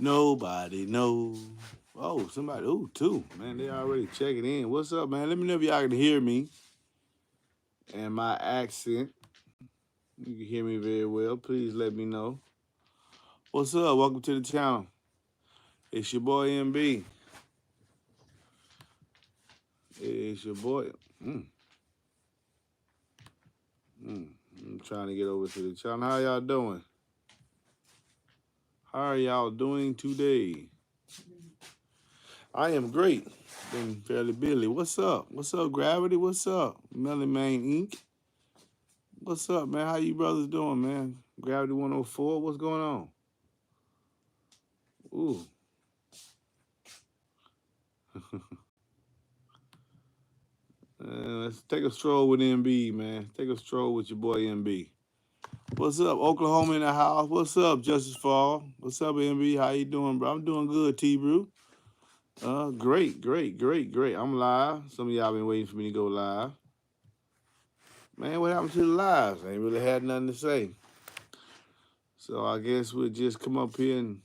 Nobody knows. Oh, somebody. Oh, two. Man, they already checking in. What's up, man? Let me know if y'all can hear me and my accent. You can hear me very well. Please let me know. What's up? Welcome to the channel. It's your boy MB. It's your boy. Mm, I'm trying to get over to the channel. How y'all doing? How are y'all doing today? I am great. Been fairly busy. What's up? What's up, Gravity? What's up? Melly Main Inc. What's up, man? How you brothers doing, man? Gravity 104, what's going on? Ooh. Let's take a stroll with MB, man. Take a stroll with your boy MB. What's up, Oklahoma in the house? What's up, Justice Fall? What's up, MB? How you doing, bro? I'm doing good, T-Brew. Great. I'm live. Some of y'all been waiting for me to go live. Man, what happened to the lives? I ain't really had nothing to say. So I guess we'll just come up here and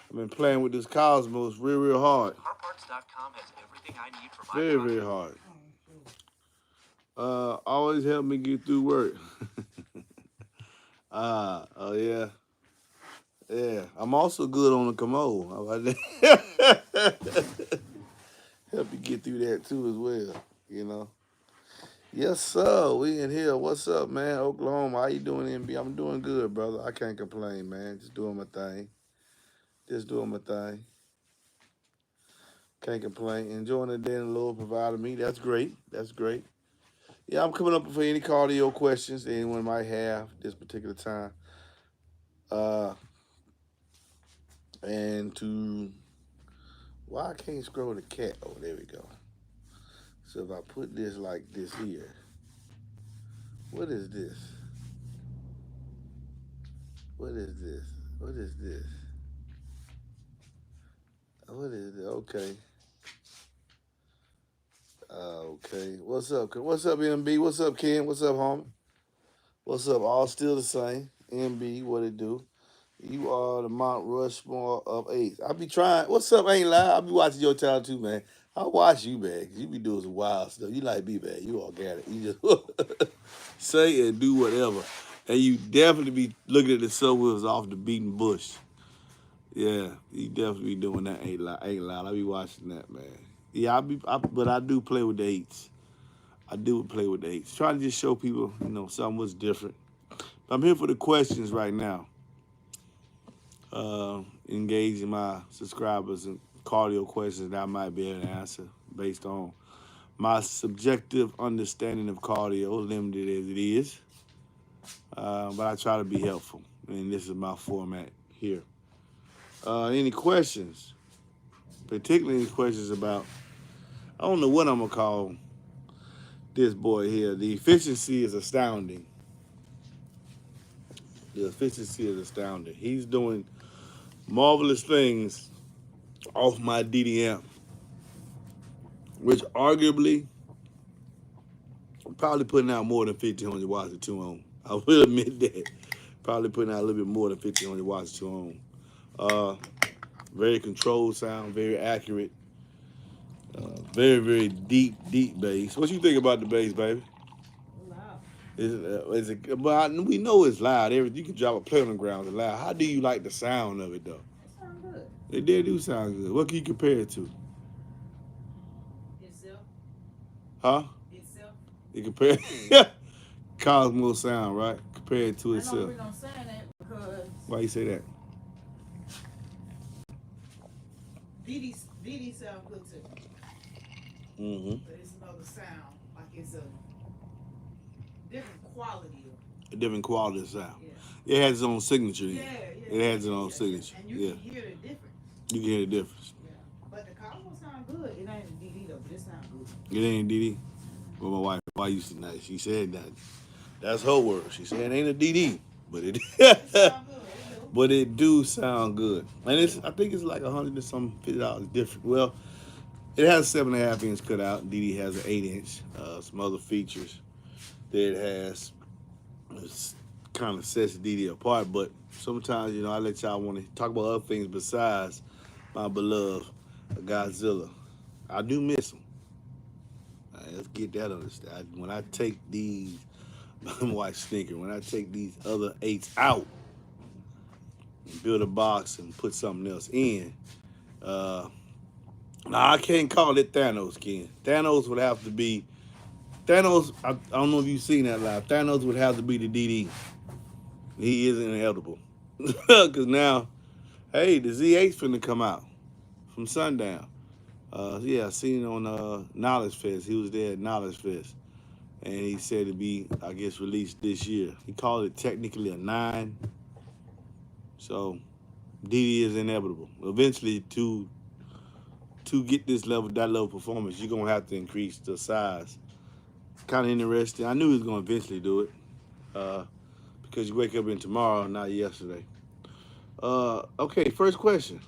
I've been playing with this Cosmos real hard. Carparts.com has everything I need for my Very hard. Always help me get through work. Oh yeah. Yeah. I'm also good on the commode. How about that? Help you get through that too as well, you know. Yes, sir. We in here. What's up, man? Oklahoma. How you doing, MB? I'm doing good, brother. I can't complain, man. Just doing my thing. Can't complain. Enjoying the day the Lord provided me. That's great. Yeah, I'm coming up for any cardio questions that anyone might have this particular time. And to why I can't scroll the cat? Oh, there we go. So if I put this like this here, what is this? What is this? What is this? What is it? Okay. Okay. What's up? What's up, MB? What's up, Ken? What's up, homie? What's up? All still the same. MB, what it do? You are the Mount Rushmore of eights. I be trying. What's up, ain't lie? I be watching your channel too, man. I watch you, man, 'cause you be doing some wild stuff. You like me, man. You organic. You just say and do whatever. And you definitely be looking at the subwoods off the beaten bush. Yeah, you definitely be doing that. Ain't lie. I be watching that, man. Yeah, but I do play with the eights. I do play with the eights. Trying to just show people, something was different. But I'm here for the questions right now. Engaging my subscribers in cardio questions that I might be able to answer based on my subjective understanding of cardio, limited as it is. But I try to be helpful, and this is my format here. Any questions? Particularly any questions about, I don't know what I'm going to call this boy here. The efficiency is astounding. He's doing marvelous things off my DDM, which arguably probably putting out more than 1,500 watts of 2 ohm. I will admit that. Probably putting out a little bit more than 1,500 watts of 2 ohm. Very controlled sound, very accurate. Very deep bass. What you think about the bass, baby? But we know it's loud. You can drop a plate on the ground, it's loud. How do you like the sound of it, though? It sounds good. It did do sound good. What can you compare it to? Itself. Huh? Itself. You compare Cosmos sound, right? Compare it to itself. I know we're gonna say that because. Why you say that? DD sound good too. But it's another sound. Like it's a different quality of. A different quality of sound. Yeah. It has its own signature. Yeah. It has its own signature. And you can hear the difference. You can hear the difference. Yeah. But the Cosmo sound good. It ain't a DD though, but it sound good. It ain't DD? Well, my wife used to know. She said that. That's her word. She said it ain't a DD, but it but it do sound good. And I think it's like $100 and some $50 different. Well, it has a 7.5 inch cutout. DD has an 8 inch. Some other features that it has. kind of sets DD apart. But sometimes, I let y'all want to talk about other things besides my beloved Godzilla. I do miss him. Let's get that understood. When I take these, my wife stinker, when I take these other 8s out and build a box and put something else in, now I can't call it Thanos, Ken. Thanos would have to be, I don't know if you've seen that live. Thanos would have to be the DD. He is inevitable. Because now, hey, the Z8's finna come out from sundown. Yeah, I seen it on Knowledge Fest. He was there at Knowledge Fest. And he said it'd be, I guess, released this year. He called it technically a 9. So DD is inevitable. Eventually, to get this level, that level of performance, you're gonna have to increase the size. Kind of interesting. I knew he was gonna eventually do it, because you wake up in tomorrow, not yesterday. Okay, first question.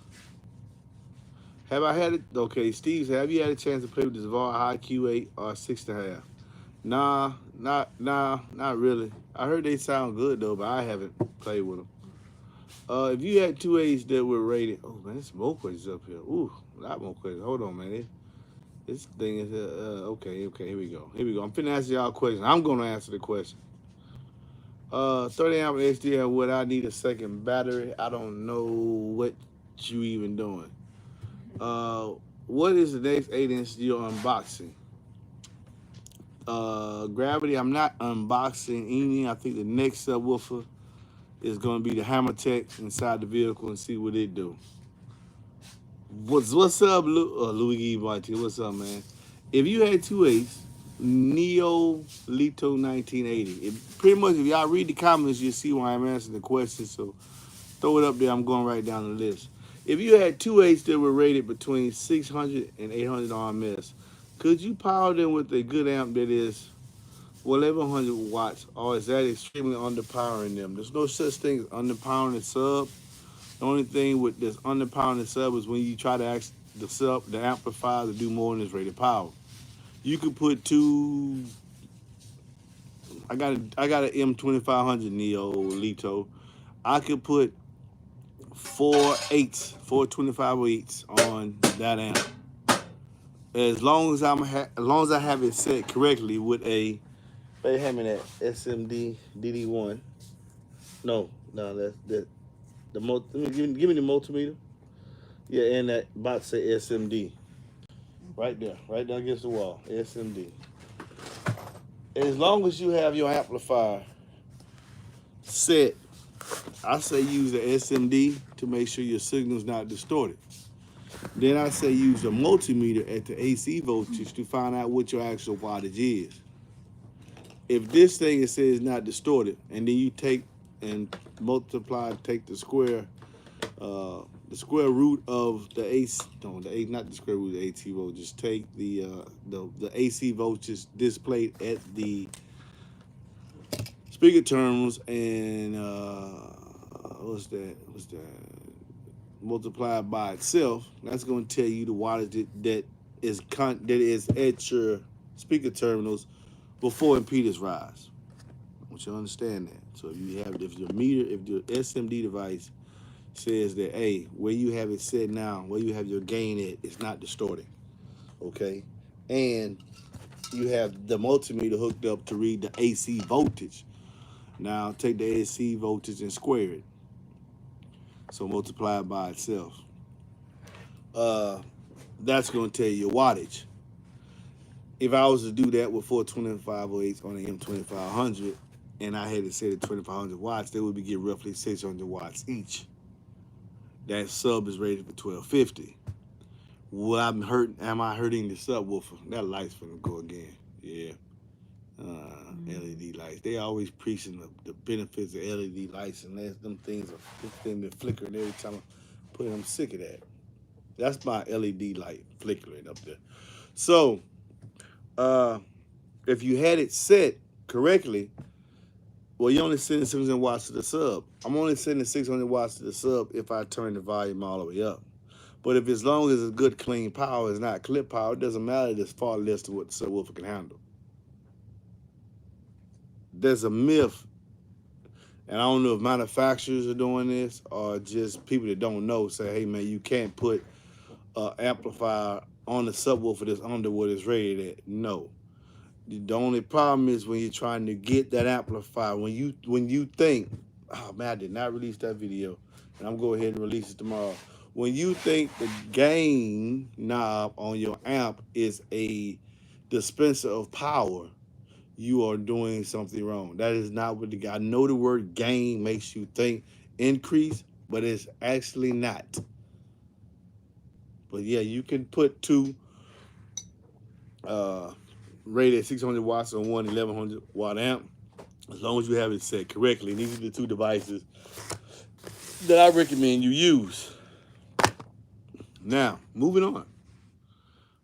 Have I had it? Okay, Steve, have you had a chance to play with this VAR High Q8 or 6.5? Nah, not really. I heard they sound good though, but I haven't played with them. If you had 2As that were rated, oh man, there's more questions up here. Ooh, a lot more questions. Hold on, man. This thing is okay. Here we go. I'm finna answer y'all questions. I'm gonna answer the question. 30 amp HDL. Would I need a second battery? I don't know what you even doing. What is the next 8-inch you're unboxing? Gravity. I'm not unboxing any. I think the next subwoofer is gonna be the Hammer Tech inside the vehicle and see what it do. What's up, Louis Martin? What's up, man? If you had 2 8s, Neo Lito 1980. Pretty much, if y'all read the comments, you'll see why I'm answering the question. So throw it up there. I'm going right down the list. If you had 2 8s that were rated between 600 and 800 RMS, could you power them with a good amp that is 1100 watts, or is that extremely underpowering them? There's no such thing as underpowering a sub. The only thing with this underpowering the sub is when you try to ask the amplifier to do more than its rated power. You could put two. I got an M2500 Neo Lito. I could put 4 2508s on that amp. As long as I have it set correctly with a. They have me that SMD DD1. No, that's that. Give me the multimeter. Yeah, and that box say SMD. Right there against the wall. SMD. As long as you have your amplifier set, I say use the SMD to make sure your signal's not distorted. Then I say use the multimeter at the AC voltage to find out what your actual wattage is. If this thing says not distorted, and then you take and multiply, take the square root of the AC, no, not the square root of the AT voltage. Just take the AC voltage displayed at the speaker terminals and what's that? Multiplied by itself. That's going to tell you the wattage that is at your speaker terminals before impedance rise. I want you to understand that. So if your SMD device says that, hey, where you have it set now, where you have your gain at, it's not distorting, okay? And you have the multimeter hooked up to read the AC voltage. Now take the AC voltage and square it. So multiply it by itself. That's going to tell you your wattage. If I was to do that with 4 2508s on an M2500 and I had it set at 2500 watts, they would be getting roughly 600 watts each. That sub is rated for 1250. Am I hurting the subwoofer? That light's gonna go again. Yeah. LED lights. They always preaching the benefits of LED lights, and them things are flickering every time I put it. I'm sick of that. That's my LED light flickering up there. So, if you had it set correctly, well, you're only sending 600 watts to the sub. I'm only sending 600 watts to the sub if I turn the volume all the way up. But if as long as it's good, clean power, it's not clip power, it doesn't matter. It's far less than what the subwoofer can handle. There's a myth. And I don't know if manufacturers are doing this or just people that don't know say, hey man, you can't put amplifier on the subwoofer that's under what it's rated at. No. The only problem is when you're trying to get that amplifier, when you think, oh man, I did not release that video, and I'm going to go ahead and release it tomorrow. When you think the gain knob on your amp is a dispenser of power, you are doing something wrong. That is not what I know the word gain makes you think increase, but it's actually not. But yeah, you can put two rated 600 watts on one 1100 watt amp as long as you have it set correctly. And these are the two devices that I recommend you use. Now, moving on.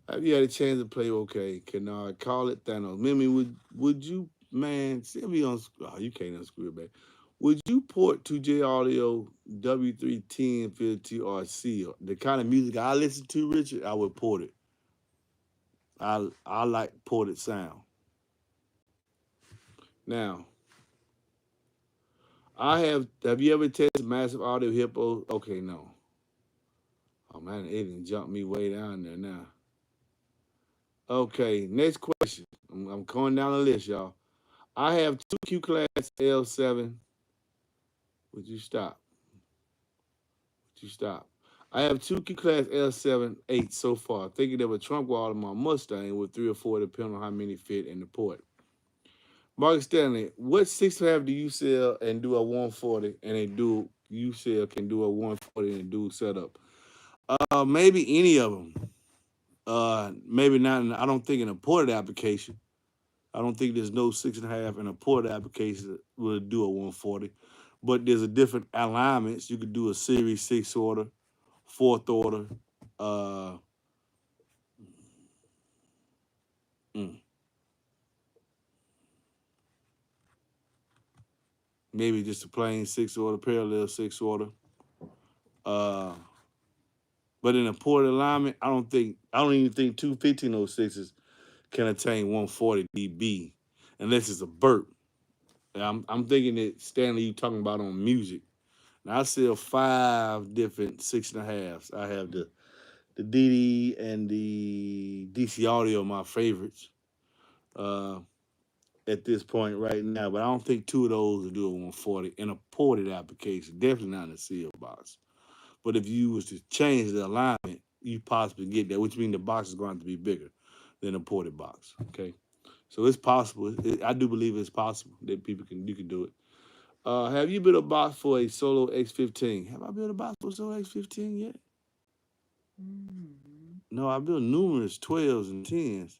Have you had a chance to play OK? Can I call it Thanos? Mimi, would you, man, send me on, oh, you can't unscrew it, back. Would you port 2J Audio W31050 or Seal? The kind of music I listen to, Richard, I would port it. I like ported sound. Now, have you ever tested Massive Audio Hippo? Okay, no. Oh man, it didn't jump me way down there now. Okay, next question. I'm going down the list, y'all. I have two Q Class L7. Would you stop? Would you stop? I have two Q Class L7 8 so far. Thinking of a trunk wall in my Mustang with 3 or 4 depending on how many fit in the port. Mark Stanley, what 6.5 do you sell and do a 140 and a dual? You sell can do a 140 and a dual setup. Maybe any of them. Maybe not. I don't think in a ported application. I don't think there's no 6.5 in a ported application that will do a 140. But there's a different alignments. You could do a series 6 order, 4th order. Uh, Maybe just a plain 6 order, parallel 6 order. But in a ported alignment, I don't even think two 1506s can attain 140 dB unless it's a burp. I'm thinking that Stanley, you talking about on music. Now I sell 5 different 6.5s. I have the DD and the DC Audio, my favorites at this point right now. But I don't think 2 of those will do a 140 in a ported application. Definitely not in a seal box. But if you was to change the alignment, you possibly get that, which means the box is going to be bigger than a ported box. Okay, so it's possible. I do believe it's possible that you can do it. Have you built a box for a Solo X15? Have I built a box for a Solo X15 yet? Mm-hmm. No, I built numerous 12s and 10s.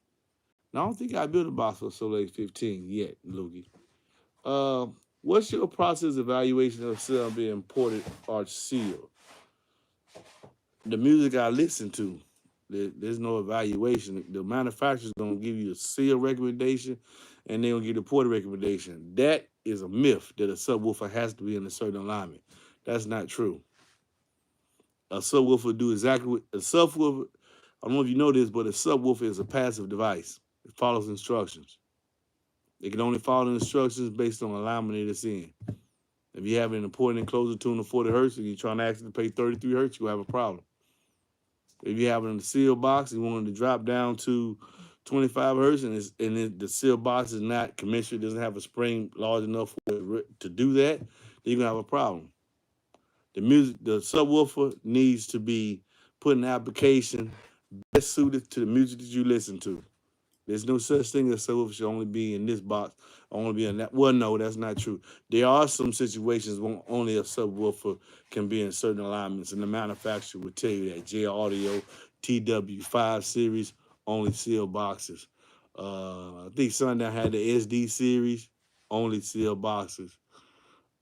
Now, I don't think I built a box for a Solo X15 yet, Loogie. What's your process evaluation of cell being ported or sealed? The music I listen to, there's no evaluation. The manufacturer's gonna give you a seal recommendation, and they're gonna give you the ported recommendation. That is a myth that a subwoofer has to be in a certain alignment. That's not true. A subwoofer do exactly what a subwoofer. I don't know if you know this, but a subwoofer is a passive device. It follows instructions. It can only follow instructions based on the alignment that it's in. If you have an important enclosure tune of 40 hertz and you're trying to actually pay 33 hertz, you have a problem. If you have it in the seal box and you want it to drop down to 25 hertz the seal box is not commensurate, doesn't have a spring large enough for it to do that, then you're going to have a problem. The subwoofer needs to be put in application best suited to the music that you listen to. There's no such thing as subwoofer should only be in this box, only be in that. Well, no, that's not true. There are some situations when only a subwoofer can be in certain alignments, and the manufacturer will tell you that. J Audio, TW5 series, only seal boxes. I think Sundown had the SD series, only seal boxes.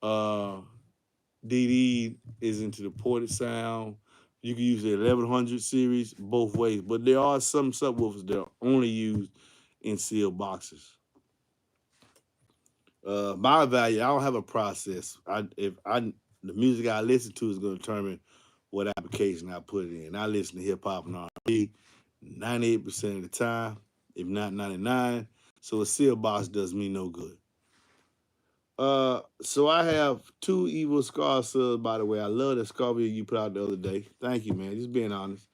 DD is into the ported sound. You can use the 1100 series both ways, but there are some subwoofers that are only used in seal boxes. My value, I don't have a process. The music I listen to is going to determine what application I put it in. I listen to hip hop and R&B 98% of the time, if not 99. So a seal box does me no good. So I have two evil scar subs, by the way. I love the scar video you put out the other day. Thank you, man. Just being honest.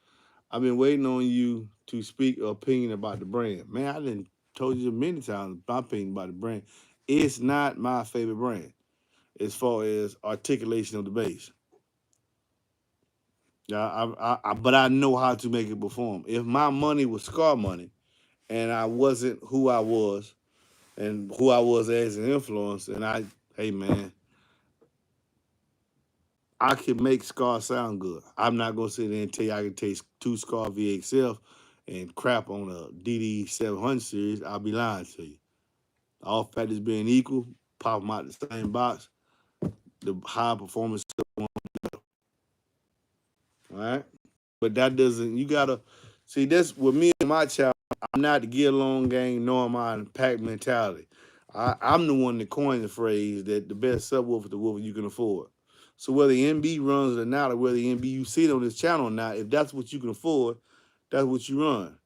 I've been waiting on you to speak your opinion about the brand. Man, I didn't told you many times my opinion about the brand. It's not my favorite brand as far as articulation of the bass. Yeah, but I know how to make it perform. If my money was scar money and I wasn't who I was and who I was as an influence, and hey man, I can make Scar sound good. I'm not gonna sit there and tell you I can take two Scar VXF and crap on a DD 700 series. I'll be lying to you. All factors being equal, pop them out the same box. The high performance, all right. But that doesn't. You gotta see. That's with me and my child. I'm not the get along gang, nor am I pack mentality. I'm the one that coined the phrase that the best subwoofer is the woofer you can afford. So whether MB runs it or not, or whether MB you see it on this channel or not, if that's what you can afford, that's what you run.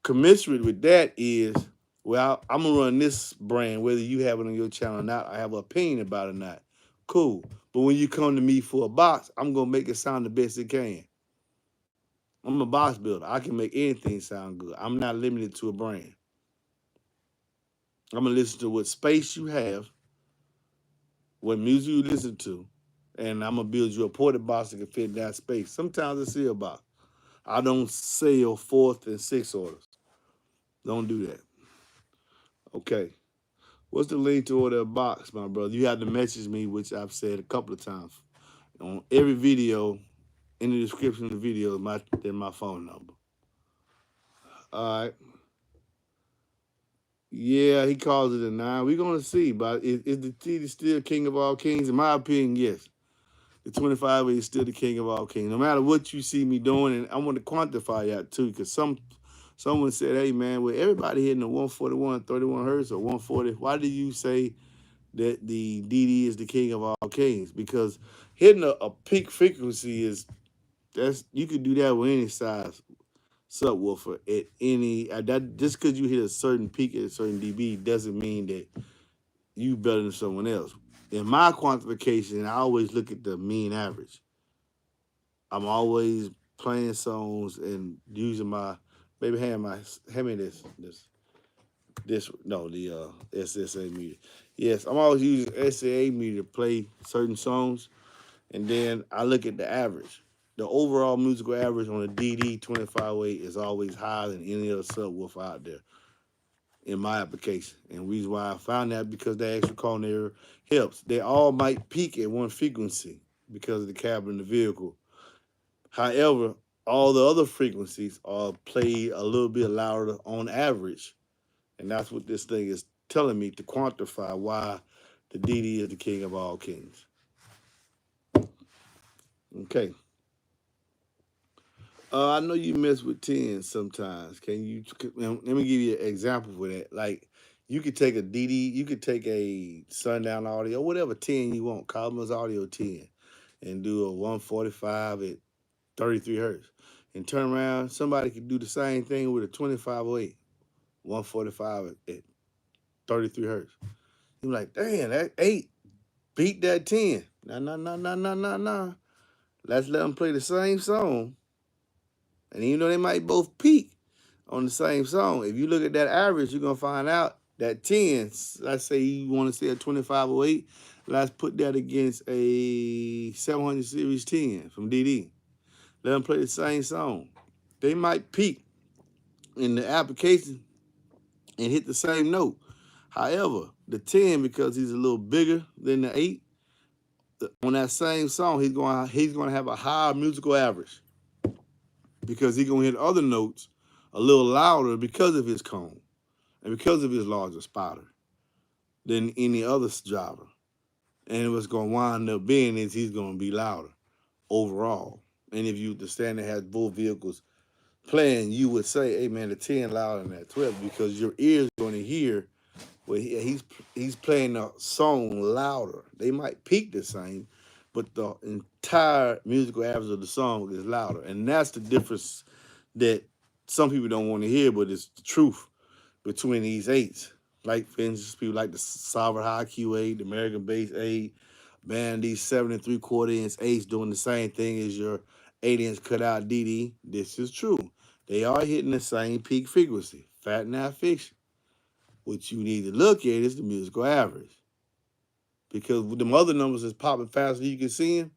Commensurate with that is, well, I'm gonna run this brand, whether you have it on your channel or not. I have an opinion about it or not. Cool. But when you come to me for a box, I'm gonna make it sound the best it can. I'm a box builder. I can make anything sound good. I'm not limited to a brand. I'm gonna listen to what space you have, what music you listen to, and I'm gonna build you a ported box that can fit in that space. Sometimes I see a box. I don't sell fourth and sixth orders. Don't do that. Okay. What's the link to order a box, my brother? You have to message me, which I've said a couple of times. On every video, in the description of the video, is my phone number. All right. Yeah, he calls it a 9. We're gonna see, but is the T still king of all kings? In my opinion, yes. The 25 is still the king of all kings. No matter what you see me doing, and I want to quantify that too, because someone said, "Hey man, with everybody hitting the 141, 31 hertz or 140, why do you say that the DD is the king of all kings?" Because hitting a peak frequency that's you could do that with any size subwoofer at any that just because you hit a certain peak at a certain dB doesn't mean that you better than someone else. In my quantification, I always look at the mean average. I'm always playing songs and using my maybe hand me this no the SSA meter. Yes, I'm always using SSA meter to play certain songs, and then I look at the average. The overall musical average on a DD 2508 is always higher than any other subwoofer out there in my application. And the reason why I found that because the extra corner helps. They all might peak at one frequency because of the cab in the vehicle. However, all the other frequencies are played a little bit louder on average. And that's what this thing is telling me to quantify why the DD is the king of all kings. Okay. I know you mess with 10 sometimes. Let me give you an example for that. Like, you could take a DD, you could take a Sundown Audio, whatever 10 you want, Cosmos Audio 10, and do a 145 at 33 hertz. And turn around, somebody could do the same thing with a 2508, 145 at 33 hertz. You're like, damn, that 8 beat that 10. Nah. Let's let them play the same song. And even though they might both peak on the same song, if you look at that average, you're going to find out that 10, let's say you want to say a 2508, let's put that against a 700 series 10 from DD. Let them play the same song. They might peak in the application and hit the same note. However, the 10, because he's a little bigger than the 8, on that same song, he's going to have a higher musical average because he's going to hit other notes a little louder because of his cone and because of his larger spotter than any other driver. And what's going to wind up being is he's going to be louder overall. And if you the standard has both vehicles playing, you would say, hey man, the 10 louder than that 12 because your ears going to hear well he's playing the song louder. They might peak the same, but the entire musical average of the song is louder. And that's the difference that some people don't want to hear, but it's the truth between these 8s. Like, for instance, people like the Sovereign High Q8, the American Base 8, band these 7 3/4 inch 8s doing the same thing as your 8-inch cutout DD. This is true. They are hitting the same peak frequency. Fact, not fiction. What you need to look at is the musical average. Because with them other numbers is popping faster than you can see them,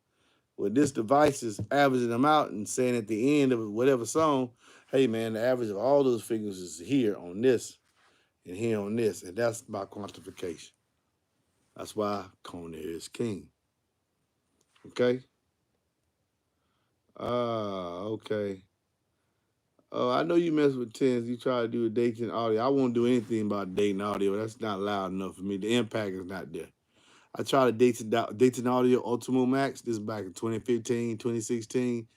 well, this device is averaging them out and saying at the end of whatever song, hey man, the average of all those figures is here on this and here on this. And that's by quantification. That's why Kona is king. Okay? Okay. Oh, I know you mess with tens. You try to do a Dayton audio. I won't do anything about Dayton audio. That's not loud enough for me. The impact is not there. I tried a Dayton Audio Ultimo Max. This is back in 2015, 2016.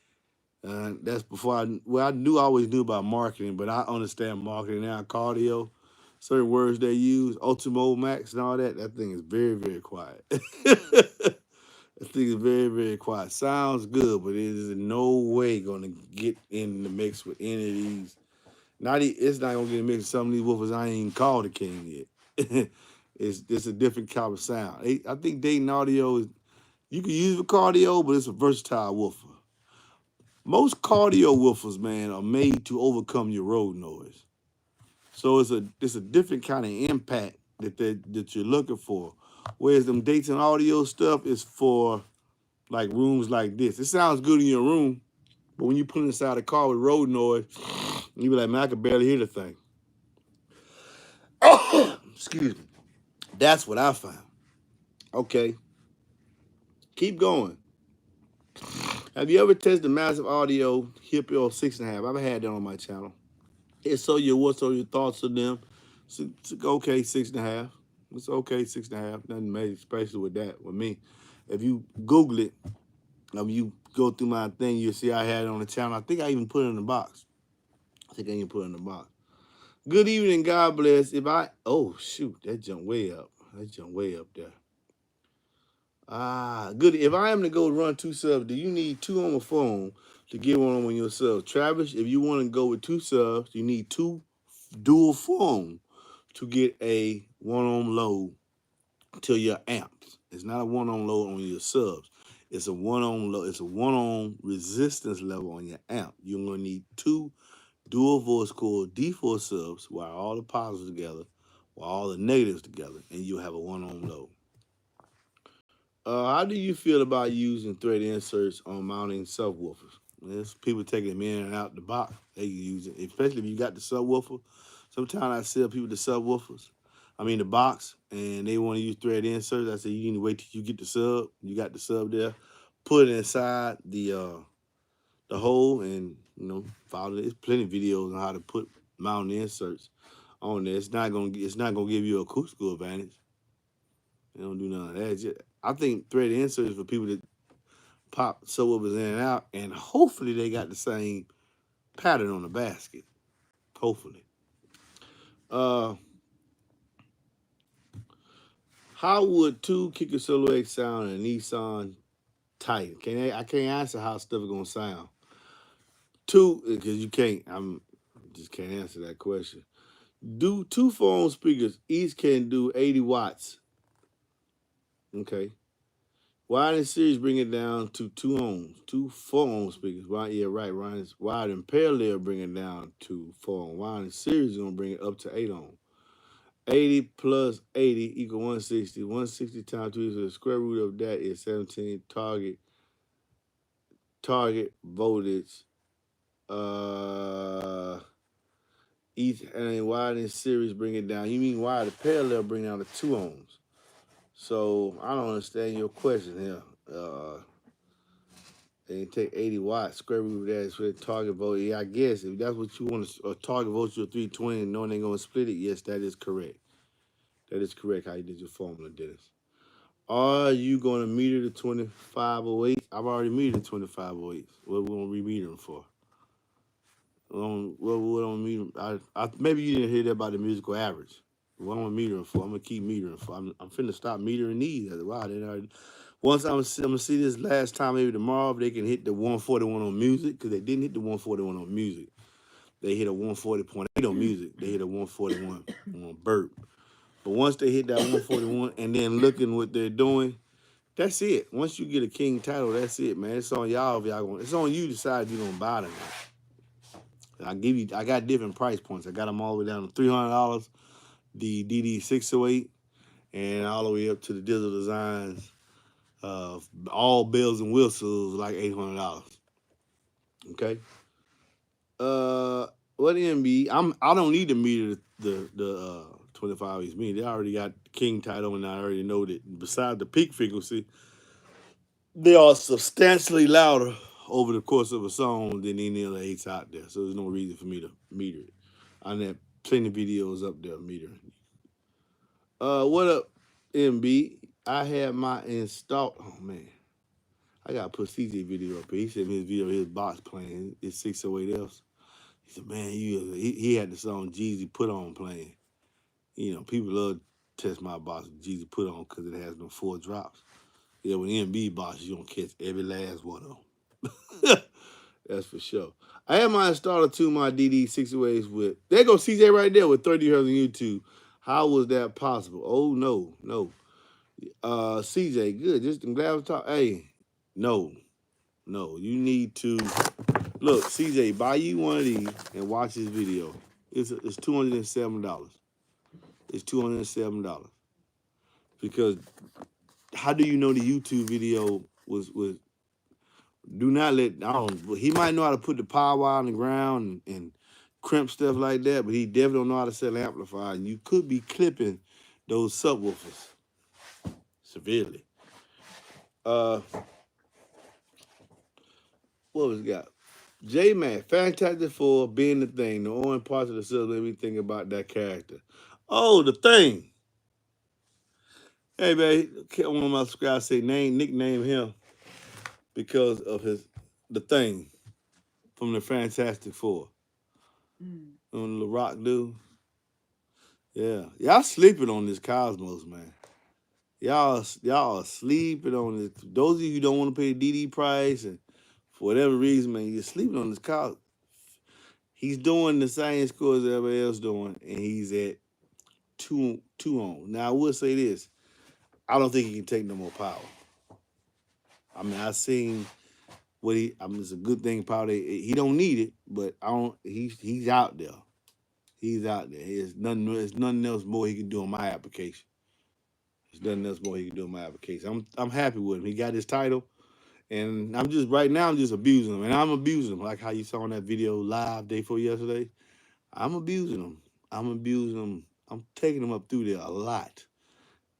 That's before I always knew about marketing, but I understand marketing now. Cardio, certain words they use, Ultimo Max and all that. That thing is very, very quiet. That thing is very, very quiet. Sounds good, but it is in no way going to get in the mix with any of these. It's not going to get in the mix with some of these woofers I ain't even called a king yet. It's a different kind of sound. I think Dayton Audio is, you can use it for cardio, but it's a versatile woofer. Most cardio woofers, man, are made to overcome your road noise. So it's a different kind of impact that you're looking for. Whereas them Dayton Audio stuff is for like rooms like this. It sounds good in your room, but when you put it inside a car with road noise, you be like, man, I can barely hear the thing. Excuse me. That's what I found. Okay. Keep going. Have you ever tested the Massive Audio Hip 6.5? I've had that on my channel. It's so what's your thoughts on them? It's okay, 6.5. It's okay, 6.5. Nothing major, especially with that. With me, if you Google it, if you go through my thing, you'll see I had it on the channel. I think I even put it in the box. Good evening, God bless. Oh shoot, that jumped way up. There. Good. If I am to go run 2 subs, do you need 2 on the phone to get one on your sub? Travis, if you want to go with 2 subs, you need 2 dual phone to get a 1 ohm load to your amps. It's not a 1 ohm load on your subs. It's a 1 ohm load. It's a 1 ohm resistance level on your amp. You're gonna need 2 dual voice cord D4 subs, wire all the positives together, wire all the negatives together, and you'll have a 1 ohm load. How do you feel about using thread inserts on mounting subwoofers? There's people taking them in and out the box. They use it, especially if you got the subwoofer. Sometimes I sell people the subwoofers. The box, and they want to use thread inserts. I say you need to wait till you get the sub. You got the sub there. Put it inside the hole, and follow it. There's plenty of videos on how to put mounting inserts on there. It's not gonna give you a acoustical advantage. They don't do none of that. I think thread inserts for people that pop subwoofers in and out, and hopefully they got the same pattern on the basket. Hopefully. How would 2 Kicker Solo X sound in a Nissan Titan? I can't answer how stuff is gonna sound. 2, because you can't. Just can't answer that question. Do 2 phone speakers each can do 80 watts? Okay. Wide and series bring it down to 2 ohms. 2 4-ohm speakers. Right, yeah, right. Wide and parallel bring it down to 4 ohm. Wide and series is gonna bring it up to 8 ohm. 80 plus 80 equal 160. 160 times 2, so the square root of that is 17. Target voltage. Each and wide and series bring it down. You mean wide and parallel bring it down to 2 ohms? So I don't understand your question here. They take 80 watts, square root of that is for the target voltage. Yeah, I guess if that's what you want, a target voltage of 320, knowing they're going to split it, yes, that is correct. That is correct how you did your formula, Dennis. Are you going to meter the 2508? I've already metered the 2508. What we going to remeter them for? What I'm metering? Maybe you didn't hear that about the musical average. What I'm metering for? I'm gonna keep metering for. I'm finna stop metering these. Wow, once I'm gonna see this last time, maybe tomorrow, if they can hit the 141 on music, because they didn't hit the 141 on music. They hit a 140.8 on music. They hit a 141 on burp. But once they hit that 141 and then looking what they're doing, that's it. Once you get a king title, that's it, man. It's on y'all if y'all going. It's on you to decide if you're gonna buy them. I got different price points. I got them all the way down to $300, the DD608, and all the way up to the Digital Designs. All bells and whistles like $800. Okay. What MB? I don't need to meter the 25 East meter. They already got the king title, and I already know that. Besides the peak frequency, they are substantially louder over the course of a song than any other eights out there. So there's no reason for me to meter it. I have plenty of videos up there metering. What up, MB? I had my install. Oh man, I gotta put CJ video up here. He sent me his video of his box playing. It's 608Fs. He said, man, he had the song Jeezy Put On playing. You know, people love to test my box with Jeezy Put On because it has no 4 drops. Yeah, with MB box, you don't catch every last one of them. That's for sure. I had my installer to my DD608s with, there goes CJ right there with 30 hertz on YouTube. How was that possible? Oh, no. CJ, good. Just I'm glad we talk. Hey, no. You need to look, CJ, buy you one of these and watch this video. It's $207. It's $207 because how do you know the YouTube video was? Do not let I don't. He might know how to put the power on the ground and crimp stuff like that, but he definitely don't know how to set an amplifier. And you could be clipping those subwoofers severely. What was it got? J-Man, Fantastic Four being the thing. The only part of the sub made me think about that character. Oh, the thing. Hey, man, one of my subscribers say nickname him because of the thing from the Fantastic Four. On the Rock dude. Yeah. Y'all sleeping on this Cosmos, man. Y'all are sleeping on this. Those of you who don't want to pay the DD price and for whatever reason, man, you're sleeping on this Cosmos. He's doing the same score as everybody else doing, and he's at two on. Now I will say this. I don't think he can take no more power. I mean, I seen what it's a good thing probably he don't need it, but I don't he's out there. He's out there. There's nothing else more he can do on my application. There's nothing else more he can do on my application. I'm happy with him. He got his title. And I'm just abusing him. And I'm abusing him. Like how you saw in that video live day before yesterday. I'm abusing him. I'm taking him up through there a lot.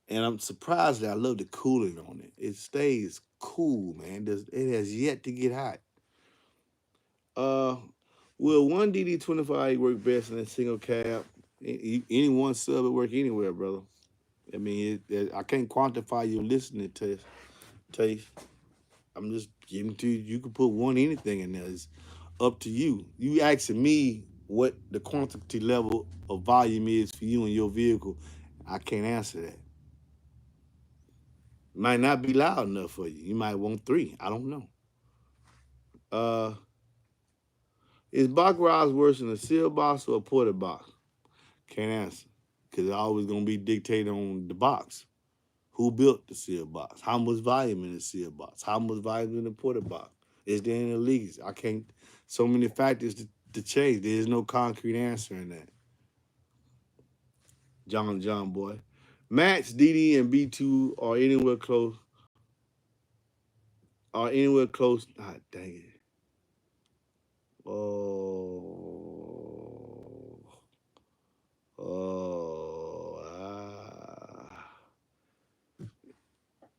And I'm surprised that I love the cooling on it. It stays cool, man. It has yet to get hot. Will one DD25 work best in a single cab? Any one sub will work anywhere, brother. I mean, I can't quantify your listening taste. I'm just giving to you. You can put anything in there. It's up to you. You asking me what the quantity level of volume is for you and your vehicle. I can't answer that. Might not be loud enough for you. You might want 3. I don't know. Is box rise worse than a seal box or a ported box? Can't answer. Because it's always going to be dictated on the box. Who built the seal box? How much volume in the seal box? How much volume in the ported box? Is there any leaks? I can't. So many factors to change. There is no concrete answer in that. John boy. Max, DD, and B2 are anywhere close. Ah, dang it.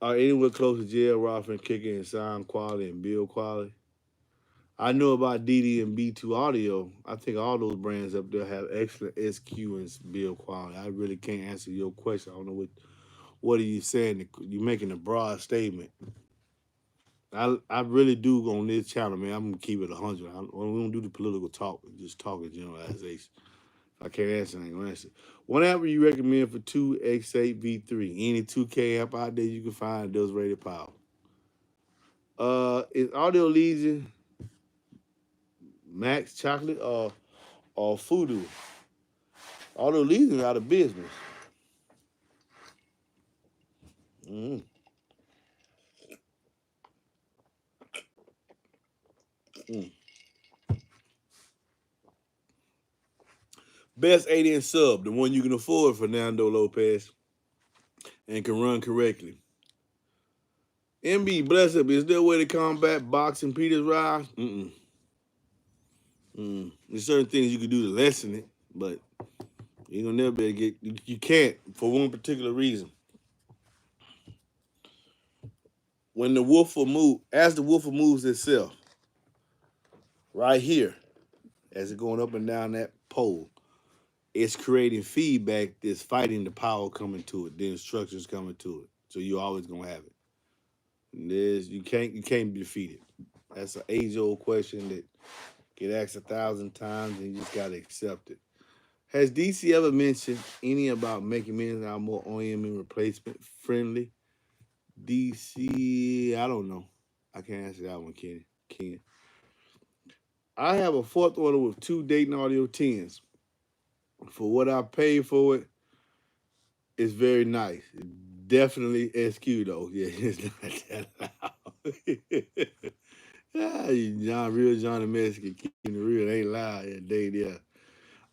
Are anywhere close to JL Rothman kicking in sound quality and build quality? I know about DD and B2 Audio. I think all those brands up there have excellent SQ and build quality. I really can't answer your question. I don't know what are you saying. You're making a broad statement. I really do on this channel, man. I'm gonna keep it 100. We don't do the political talk. Just talk in generalization. If I can't answer, I ain't gonna answer. What amp you recommend for 2X8 V3? Any 2K amp out there you can find that does rated power. Is Audio Legion Max Chocolate or Fudu? Audio Legion out of business. Mm. Mm. Best 8-inch sub, the one you can afford, Fernando Lopez, and can run correctly. MB, bless up. Is there a way to combat boxing Peter's rise? Mm-mm. There's certain things you can do to lessen it, but you're gonna never be able to get. You can't for one particular reason. When the woofer move, as the woofer moves itself, right here, as it's going up and down that pole, it's creating feedback that's fighting the power coming to it, the instructions coming to it. So you're always gonna have it. And you can't be defeated. That's an age-old question that get asked 1,000 times, and you just gotta accept it. Has DC ever mentioned any about making men now more OEM and replacement friendly? DC, I don't know. I can't answer that one, Kenny. Ken. I have a fourth order with 2 Dayton Audio 10s. For what I paid for it, it's very nice. Definitely SQ though. Yeah, it's not that loud. Real Johnny Mexican, keeping the real ain't loud. Yeah, Dave, yeah.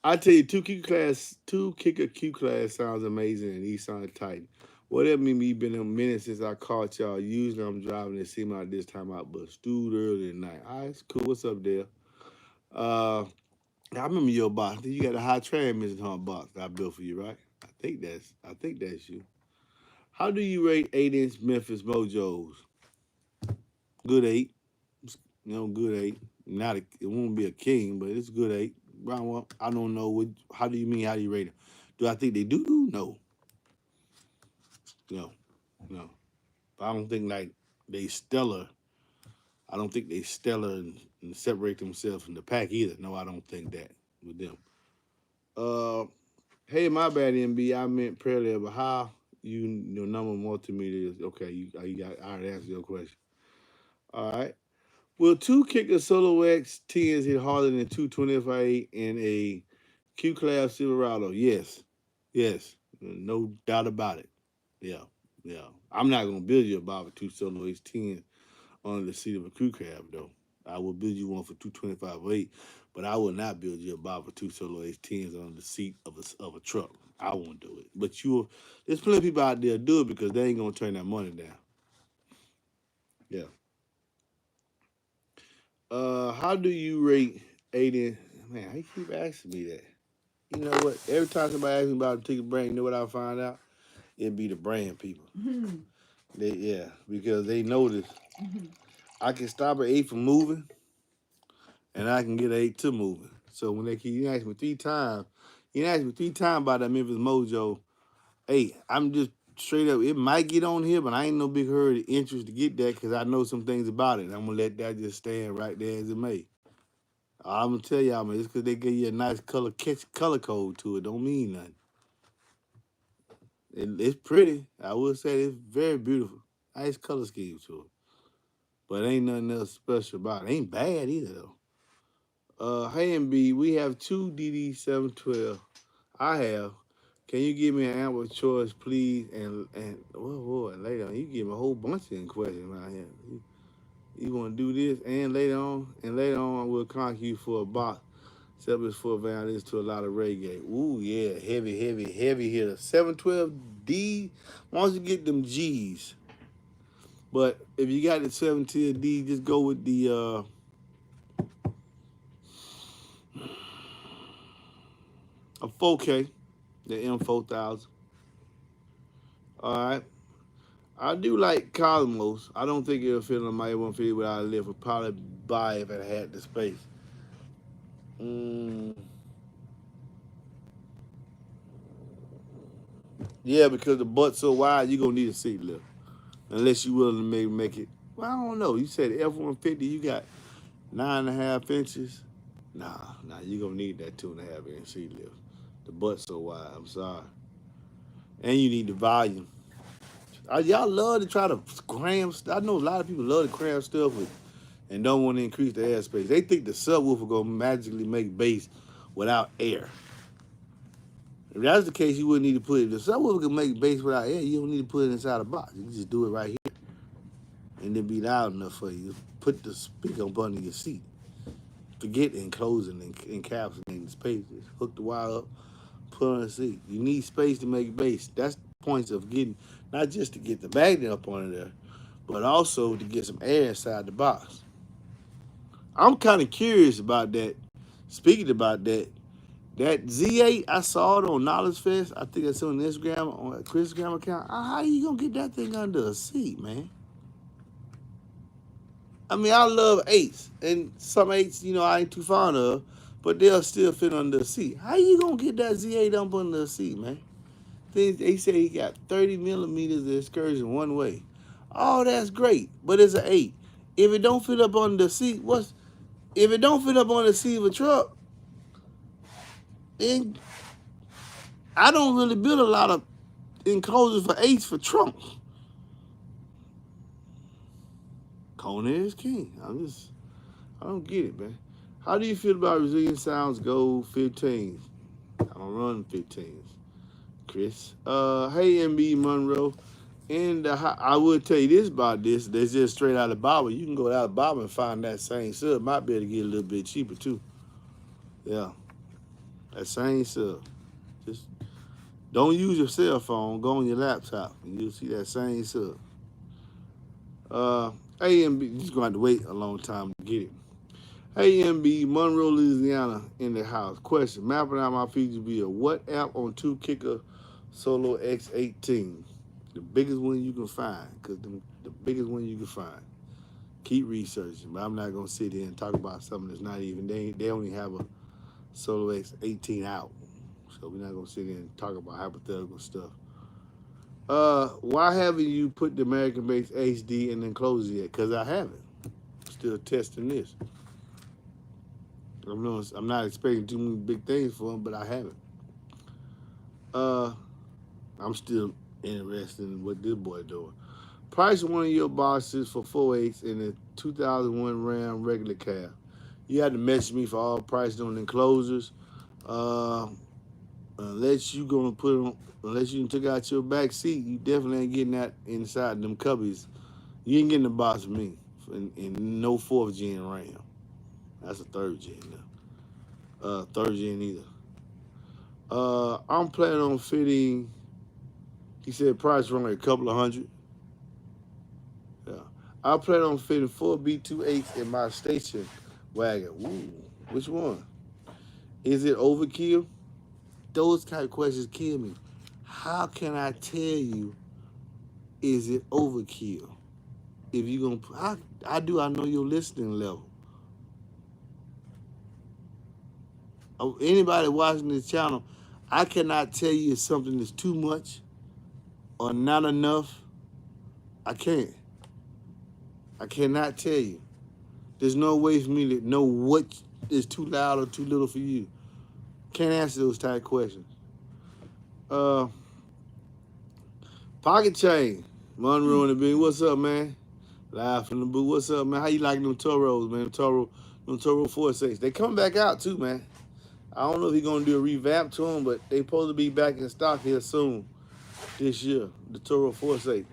I tell you, two kicker Q class sounds amazing, and he sounded tight. Whatever me been a minute since I caught y'all. Usually I'm driving and see my this time out, but stewed early at night. All right, it's cool. What's up, Dale? I remember your box. You got a high transmission hunt box I built for you, right? I think that's you. How do you rate 8-inch Memphis Mojos? Good 8. Good 8. It won't be a king, but it's good 8. Round one. I don't know what. How do you mean? How do you rate them? Do I think they do? No, no, no. I don't think like they stellar. I don't think they stellar and separate themselves from the pack either. No, I don't think that with them. Hey, my bad, MB. I meant parallel, but how your number multimeter is okay? I already answered your question. All right. Will 2 kicker Solo X 10s hit harder than 225 in a Q class Silverado? Yes. Yes. No doubt about it. Yeah. Yeah. I'm not gonna build you a Bob 2 Solo X 10 on the seat of a crew cab though. I will build you one for 225/8, but I will not build you a Bob 2 Solo X 10s on the seat of a truck. I won't do it. But there's plenty of people out there do it because they ain't gonna turn that money down. Yeah. How do you rate Aiden? Man, he keep asking me that. You know what? Every time somebody asks me about a particular brand, you know what I find out? It'd be the brand people. Because they notice I can stop an 8 from moving, and I can get an 8 to moving. So when you ask me 3 times, about that Memphis Mojo. Hey, I'm just straight up. It might get on here, but I ain't no big hurry interest to get that because I know some things about it. I'm gonna let that just stand right there as it may. I'm gonna tell y'all, man, just because they give you a nice color code to it, don't mean nothing. It's pretty. I would say it's very beautiful. Nice color scheme to it. But ain't nothing else special about it. Ain't bad either though. Hey MB, we have 2 DD712. I have. Can you give me an ample choice, please? And whoa, later on, you give me a whole bunch of questions around here. You want to do this, and later on, we'll contact you for a box. Except for this to a lot of reggae. Ooh, yeah, heavy hitter. 712D, why don't you get them G's? But if you got the 712D, just go with the a 4K, the M4000. All right. I do like Cosmos. I don't think it'll fit on my A150 without a lift. Would probably buy if it had the space. Yeah, because the butt's so wide, you're going to need a seat lift. Unless you're willing to maybe make it. Well, I don't know. You said F-150, you got 9.5 inches. Nah, you're going to need that 2.5 inch seat lift. The butt's so wide. I'm sorry. And you need the volume. Y'all love to try to cram stuff. I know a lot of people love to cram stuff and don't want to increase the airspace. They think the subwoofer going to magically make bass without air. If that's the case, you wouldn't need to put it. If someone can make bass without air, you don't need to put it inside a box. You can just do it right here, and it'll be loud enough for you. Put the speaker up under your seat. Forget enclosing and encapsulating space. Just hook the wire up, put on the seat. You need space to make bass. That's the points of getting, not just to get the magnet up on there, but also to get some air inside the box. I'm kind of curious about that. Speaking about that, that Z8, I saw it on Knowledge Fest. I think I saw it on Instagram, on Chris' Instagram account. How you gonna get that thing under a seat, man? I mean, I love eights, and some eights, I ain't too fond of, but they'll still fit under the seat. How you gonna get that Z8 up under the seat, man? They say he got 30 millimeters of excursion one way. Oh, that's great, but it's an 8. If it don't fit up on the seat, if it don't fit up on the seat of a truck, then I don't really build a lot of enclosures for 8s for trunks. Kona is king. I don't get it, man. How do you feel about Resilient Sounds Gold 15s? I don't run 15s. Chris. Hey, MB Monroe. And I would tell you this about this. That's just straight out of Baba. You can go out of Baba and find that same sub. Might be able to get a little bit cheaper, too. Yeah. That same sub. Just don't use your cell phone. Go on your laptop, and you'll see that same sub. AMB, you're just going to have to wait a long time to get it. Hey, MB, Monroe, Louisiana, in the house. Question, mapping out my future via what app on 2-kicker Solo X18? The biggest one you can find, because the biggest one you can find. Keep researching, but I'm not going to sit here and talk about something that's not even, they only have a Solo X18 out. So we're not going to sit here and talk about hypothetical stuff. Why haven't you put the American-based HD in Enclosure yet? Because I haven't. I'm still testing this. I'm not expecting too many big things for them, but I haven't. I'm still interested in what this boy doing. Price one of your boxes for 4/8 in a 2001 Ram regular cab. You had to message me for all prices on Enclosures. Unless you took out your back seat, you definitely ain't getting that inside them cubbies. You ain't getting the box from me in no 4th gen Ram. That's a 3rd gen now. 3rd gen either. I'm planning on fitting. He said price only a couple of hundred. Yeah. I plan on fitting 4 B28s in my station wagon. Ooh, which one? Is it overkill? Those kind of questions kill me. How can I tell you, is it overkill? If you gonna, I know your listening level. Anybody watching this channel, I cannot tell you if something is too much or not enough. I can't. I cannot tell you. There's no way for me to know what is too loud or too little for you. Can't answer those type of questions. Pocket chain. Monroe in the Bean. What's up, man? Live from the booth. What's up, man? How you liking them Toros, man? Them Toro 4.6. They come back out too, man. I don't know if he's gonna do a revamp to them, but they supposed to be back in stock here soon this year. The Toro 4.6.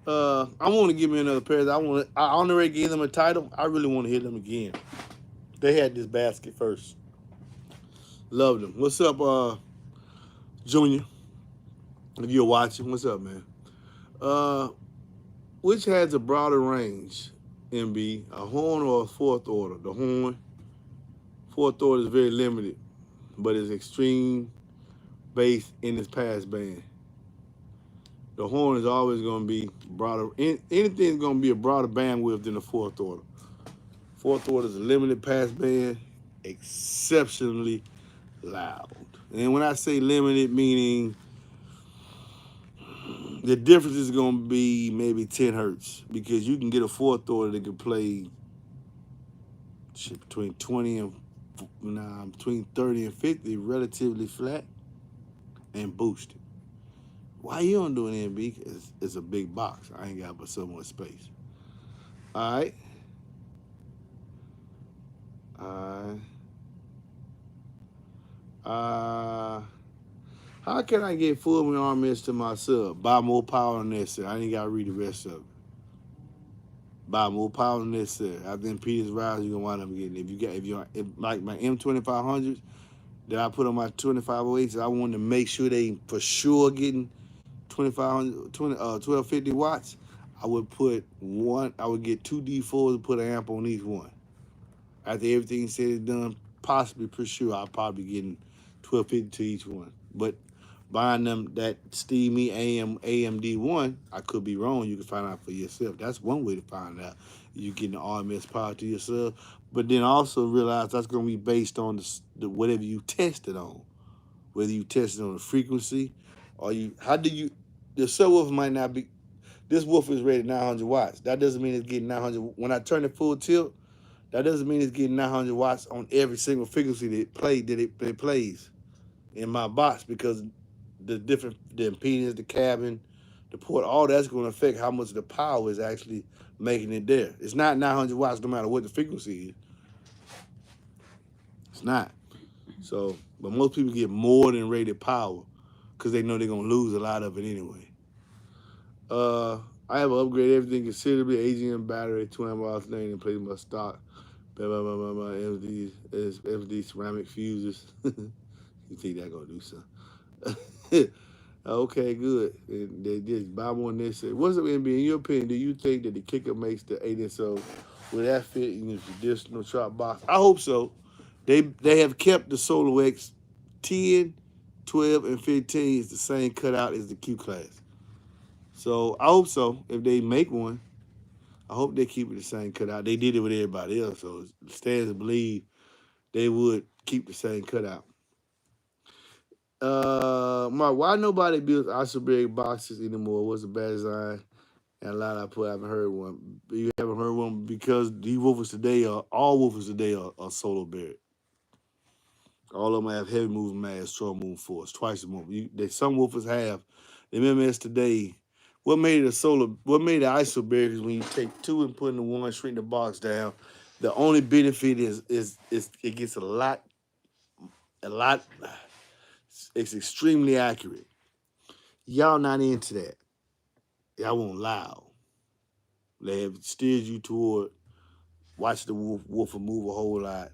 I want to give me another pair. I already gave them a title. I really want to hear them again. They had this basket first. Love them. What's up, Junior? If you're watching, what's up, man? Which has a broader range, MB, a horn or a 4th order? The horn. 4th order is very limited, but it's extreme bass in its pass band. The horn is always going to be broader. Anything's going to be a broader bandwidth than the 4th order. 4th order is a limited pass band, exceptionally loud. And when I say limited, meaning the difference is going to be maybe 10 hertz, because you can get a 4th order that can play between 30 and 50 relatively flat and boosted. Why you don't do an MB? It's a big box. I ain't got but so much space. All right. How can I get full armrest to my sub? Buy more power than necessary. I ain't got to read the rest of it. Buy more power than necessary. After impedance rise, you're gonna wind up getting. If like my M2500s that I put on my 2508s, I wanted to make sure they for sure getting 1250 watts. I would put one. I would get two D4s and put an amp on each one. After everything said and done, possibly for sure, I'll probably be getting 1250 to each one. But buying them that steamy AMD one, I could be wrong. You can find out for yourself. That's one way to find out. You getting the RMS power to yourself, but then also realize that's going to be based on the whatever you tested on. Whether you tested on the frequency, or how do you? The subwoofer might not be. This woofer is rated 900 watts. That doesn't mean it's getting 900. When I turn it full tilt, that doesn't mean it's getting 900 watts on every single frequency that it plays in my box, because the impedance, the cabin, the port, all that's going to affect how much the power is actually making it there. It's not 900 watts no matter what the frequency is. It's not. So, but most people get more than rated power because they know they're going to lose a lot of it anyway. I have upgraded everything considerably. AGM battery, 200 miles an hour, and replaced my stock. FD ceramic fuses. You think that gonna do something? Okay, good. And they just buy one. They say, "What's up, MB? In your opinion, do you think that the kicker makes the 8-inch so will that fit in your traditional chop box?" I hope so. They have kept the Solo X 10, 12, and 15 is the same cutout as the Q class. So I hope so. If they make one, I hope they keep it the same cutout. They did it with everybody else, so it stands to believe they would keep the same cutout. Mark, why nobody builds isometric boxes anymore? What's the bad design? And a lot I haven't heard one. You haven't heard one because these woofers today all woofers today are solo buried. All of them have heavy moving mass, strong moving force, twice as more. Some woofers have. The MMS today, what made it isobaric is when you take two and put in the one, shrink the box down. The only benefit is it gets a lot. It's extremely accurate. Y'all not into that. Y'all want loud. They have steered you toward watch the woofer move a whole lot.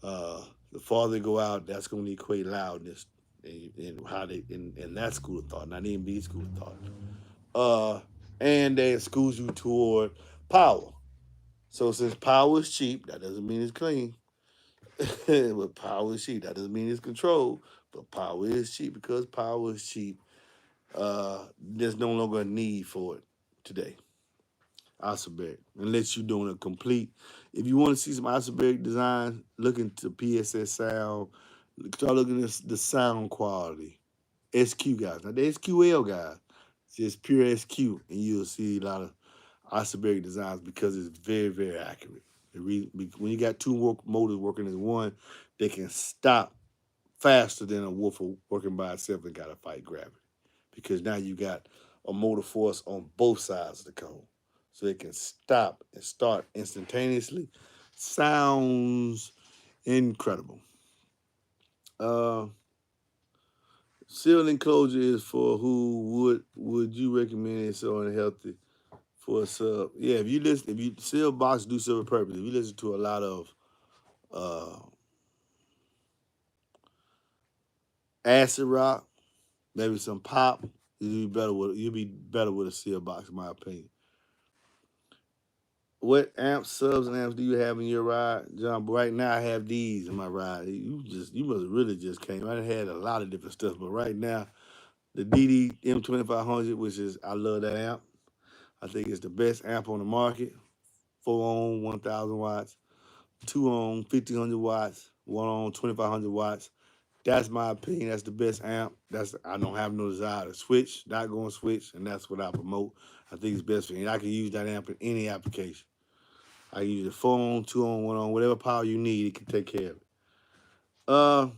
The farther they go out, that's going to equate loudness and how they in that school of thought, not even B school of thought. And they schools you toward power. So since power is cheap, that doesn't mean it's clean. But power is cheap. That doesn't mean it's controlled. But power is cheap. Because power is cheap, there's no longer a need for it today. Isobaric, unless you're doing a complete. If you want to see some isobaric design, look into PSS sound. Start looking at the sound quality. SQ guys, not the SQL guys. It's just pure SQ, and you'll see a lot of isobaric designs because it's very, very accurate. When you got two motors working as one, they can stop faster than a woofer working by itself and got to fight gravity. Because now you got a motor force on both sides of the cone. So it can stop and start instantaneously. Sounds incredible. Sealed enclosure is for who would you recommend it so unhealthy for a sub? Yeah, if you seal box do serve a purpose. If you listen to a lot of uh, acid rock, maybe some pop, you'll be better with a seal box, in my opinion. What amps, subs, and amps do you have in your ride, John? Right now, I have these in my ride. You must really just came. I had a lot of different stuff, but right now, the DD M2500, which is I love that amp. I think it's the best amp on the market. 4 on 1,000 watts, 2 on 1,500 watts, 1 on 2,500 watts. That's my opinion. That's the best amp. I don't have no desire to switch, not going to switch, and that's what I promote. I think it's best for you. I can use that amp in any application. I can use it 4 on, 2 on, 1 on, whatever power you need, it can take care of it.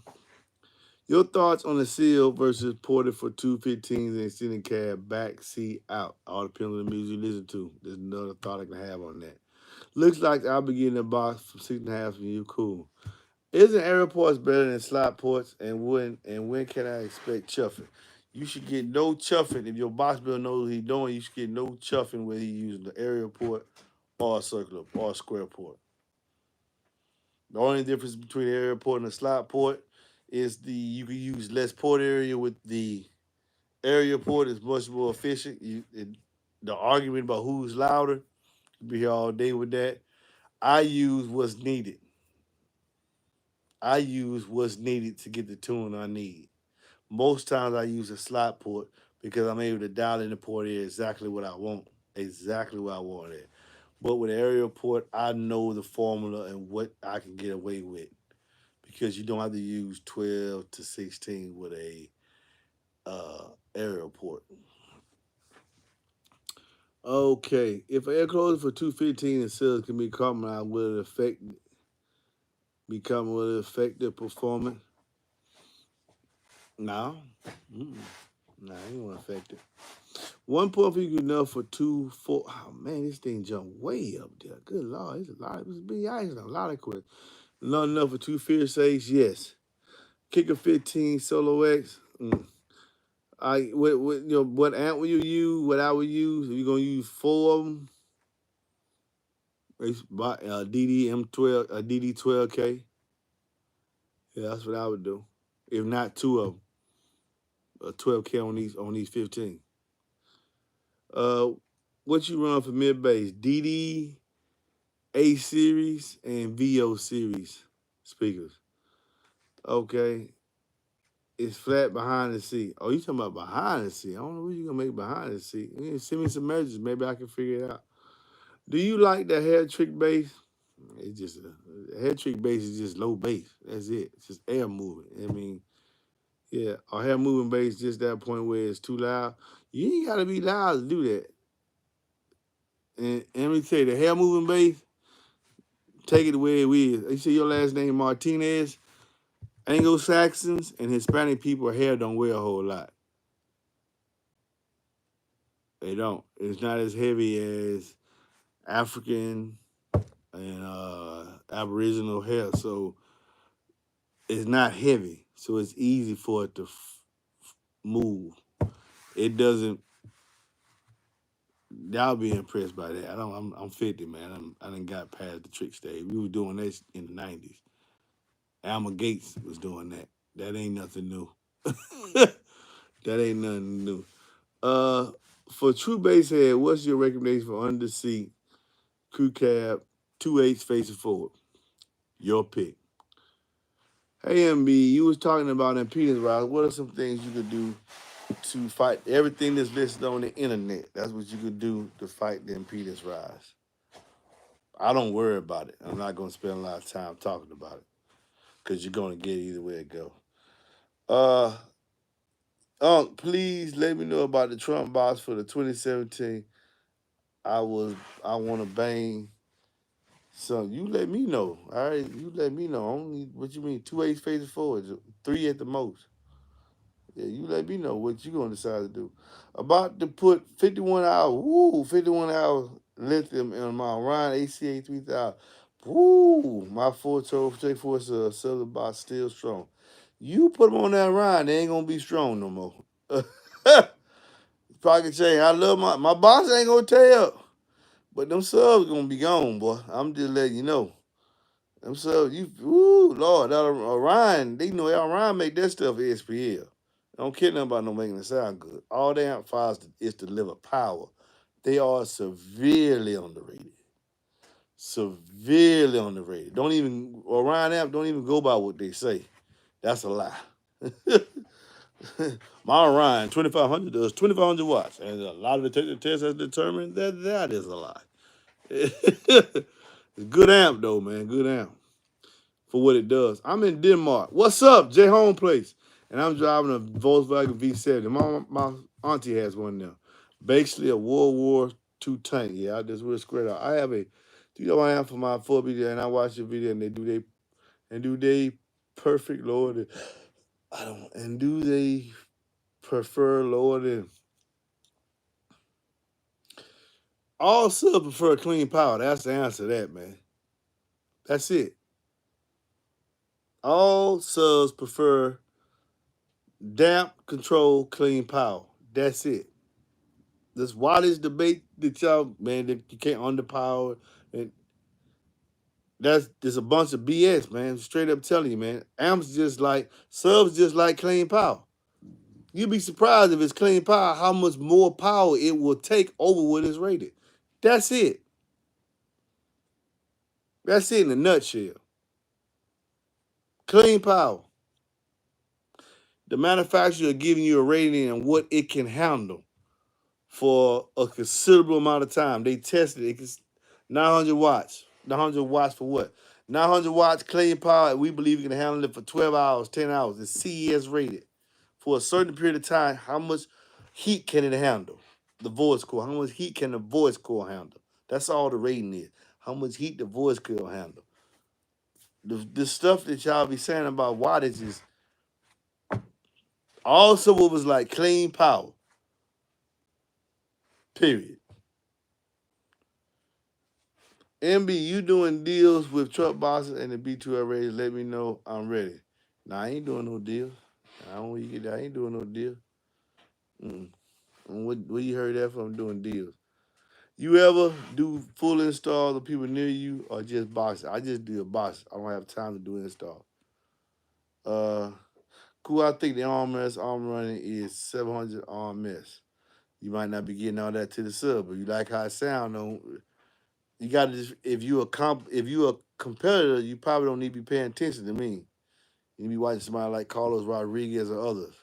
Your thoughts on the seal versus ported for 215s and extending cab, back seat out. All depends on the music you listen to. There's another thought I can have on that. Looks like I'll be getting a box from 6.5 from you. Cool. Isn't aerial ports better than slot ports? And when can I expect chuffing? You should get no chuffing if your box builder knows what he's doing. You should get no chuffing whether he's using the aerial port or a circular or a square port. The only difference between the aerial port and the slot port is you can use less port area with the area port is much more efficient. The argument about who's louder, you'll be here all day with that. I use what's needed. I use what's needed to get the tune I need. Most times I use a slot port because I'm able to dial in the port area exactly what I want. Exactly what I want it. But with the aerial port, I know the formula and what I can get away with because you don't have to use 12 to 16 with a aerial port. Okay, if an enclosure for 215 and sales can be compromised, will it affect the performance? No. Mm-mm. Nah, it ain't gonna affect it. 1.3 enough for 2, 4. Oh man, this thing jumped way up there. Good lord, it's a lot. It was big ice and a lot of questions. Not enough for 2 Fierce Ace, yes. Kicker 15 Solo X. What amp will you use? What I would use? Are you gonna use 4 of them? DD 12K. Yeah, that's what I would do. If not 2 of them, 12K on these 15. Uh, what you run for mid bass? DD A series and VO series speakers. Okay, it's flat behind the seat. Oh, you talking about behind the seat? I don't know what you gonna make behind the seat. Send me some measures, maybe I can figure it out. Do you like the hair trick bass? It's just a hair trick bass is just low bass. That's it. It's just air moving. I mean, yeah, our hair moving bass just that point where it's too loud. You ain't gotta be loud to do that. And let me tell you, the hair moving bass, take it the way it is. You say your last name Martinez. Anglo-Saxons and Hispanic people hair don't wear a whole lot. They don't. It's not as heavy as African and Aboriginal hair, so it's not heavy. So it's easy for it to move. It doesn't. Y'all be impressed by that. I don't. I'm 50, man. I done got past the trick stage. We were doing that in the 90s. Alma Gates was doing that. That ain't nothing new. That ain't nothing new. Uh, for true bass head, what's your recommendation for under seat, crew cab, 2/8 facing forward? Your pick. Hey MB, you was talking about impedance rise. What are some things you could do to fight everything that's listed on the internet? That's what you could do to fight the impedance rise. I don't worry about it. I'm not gonna spend a lot of time talking about it because you're gonna get it either way it go. Uh, please let me know about the Trump box for the 2017. I was I want to bang. So you let me know. All right, you let me know. Only what you mean 2/8 faces forward, 3 at the most. Yeah, you let me know what you gonna decide to do. About to put 51 hour lithium in my Ryan ACA 3000. Woo, my 4-toe J Force Southern box still strong. You put them on that Ryan, they ain't gonna be strong no more. Pocket chain. I love my box ain't gonna tear up. But them subs gonna be gone, boy. I'm just letting you know. Them subs, Lord, that Orion, they know Orion make that stuff SPL. Don't care nothing about no making it sound good. All they amplifiers is to deliver power. They are severely underrated. Severely underrated. Don't even Orion amp don't even go by what they say. That's a lie. My Orion 2500 does 2500 watts, and a lot of the tests has determined that that is a lie. It's good amp though, man. Good amp for what it does. I'm in Denmark. What's up, J Home Place? And I'm driving a Volkswagen V70. My auntie has one now. Basically a World War II tank. Yeah, I just real squared out. I have a 3 amp for my 4 video, and I watch the video, and they perfect lower than I don't. And do they prefer lower than all subs prefer clean power? That's the answer to that, man. That's it. All subs prefer damp, control, clean power. That's it. This wildest debate that y'all, man, that you can't underpower, and that's just a bunch of BS, man. Straight up telling you, man. Amps just like subs, just like clean power. You'd be surprised if it's clean power, how much more power it will take over what is rated. That's it. That's it in a nutshell. Clean power. The manufacturer are giving you a rating and what it can handle for a considerable amount of time. They tested it. It's 900 watts. 900 watts for what? 900 watts clean power. We believe it can handle it for 12 hours, 10 hours. It's CES rated. For a certain period of time, how much heat can it handle? The voice core. How much heat can the voice core handle? That's all the rating is. How much heat the voice core handle. The stuff that y'all be saying about wattage is also what was like clean power. Period. MB, you doing deals with truck bosses and the B2L rates? Let me know. I'm ready. Nah, I ain't doing no deals. I don't want you get that. I ain't doing no deal. Mm. Where you heard that from? Doing deals. You ever do full installs of people near you or just boxes? I just do a box. I don't have time to do install. Uh, cool. I think the armrest arm running is 700 armrest. You might not be getting all that to the sub, but you like how it sound. Though. You got to just if you a competitor, you probably don't need to be paying attention to me. You be watching somebody like Carlos Rodriguez or others.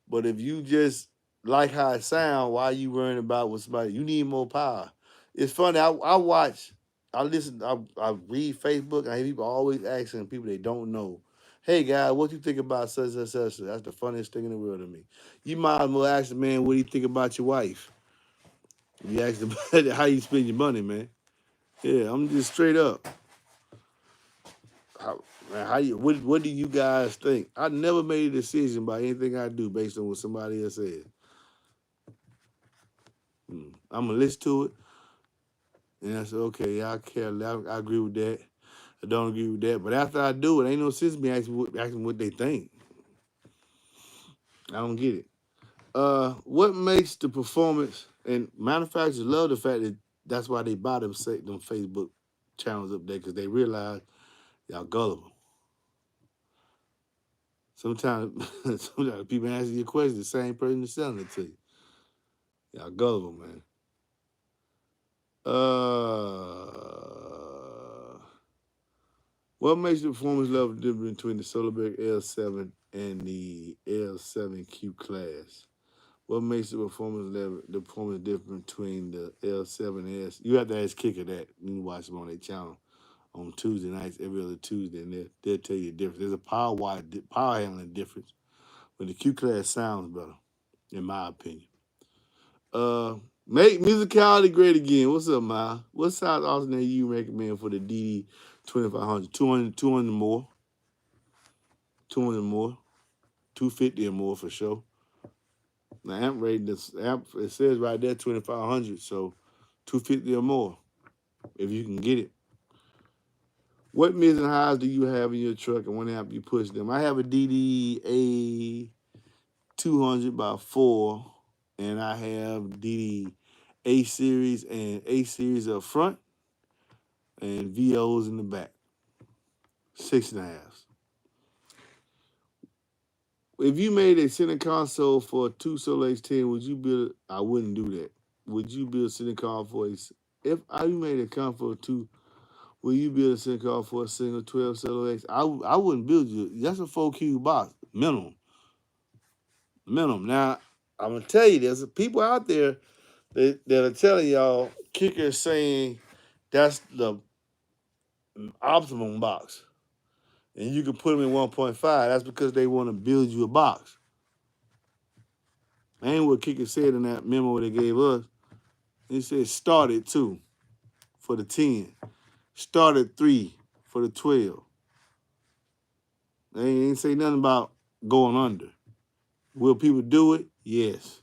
But if you just like how it sound, why are you worrying about what somebody? You need more power. It's funny. I watch, I listen, I read Facebook. I hear people always asking people they don't know. Hey guys, what you think about such and such? That's the funniest thing in the world to me. You might as well ask the man what do you think about your wife. You ask him how you spend your money, man. Yeah, I'm just straight up. How you what do you guys think? I never made a decision about anything I do based on what somebody else said. I'm gonna listen to it, and I said, okay, yeah, I care. I agree with that. I don't agree with that. But after I do it, ain't no sense me asking what they think. I don't get it. What makes the performance and manufacturers love the fact that that's why they buy them Facebook channels up there because they realize y'all gullible. Sometimes, sometimes people answer your question, the same person is selling it to you. Y'all gullible, man. What makes the performance level difference between the Solarbeck L7 and the L7Q class? What makes the performance difference between the L7S? You have to ask Kicker that. You can watch them on their channel on Tuesday nights, every other Tuesday, and they'll tell you the difference. There's a power handling difference, but the Q class sounds better, in my opinion. Make musicality great again. What's up, Ma? What size alternator you recommend for the DD 2500? 200 more. 200 more. 250 or more for sure. The amp rating, it says right there 2500, so 250 or more if you can get it. What mids and highs do you have in your truck and when amp you push them? I have a DD A200 by 4, and I have DD A series and A series up front and VOs in the back. 6.5. If you made a center console for a 2 Solo X10, would you build? I wouldn't do that. Would you build a center console for a? If I made a console for 2, will you build a center console for a single 12 Solo X? I wouldn't build you. That's a 4 cube box minimum. Minimum. Now I'm gonna tell you, there's people out there that are telling y'all Kicker is saying that's the optimum box, and you can put them in 1.5. That's because they want to build you a box. Ain't what Kicker said in that memo they gave us. He said start at 2 for the 10. Start at 3 for the 12. They ain't say nothing about going under. Will people do it? Yes.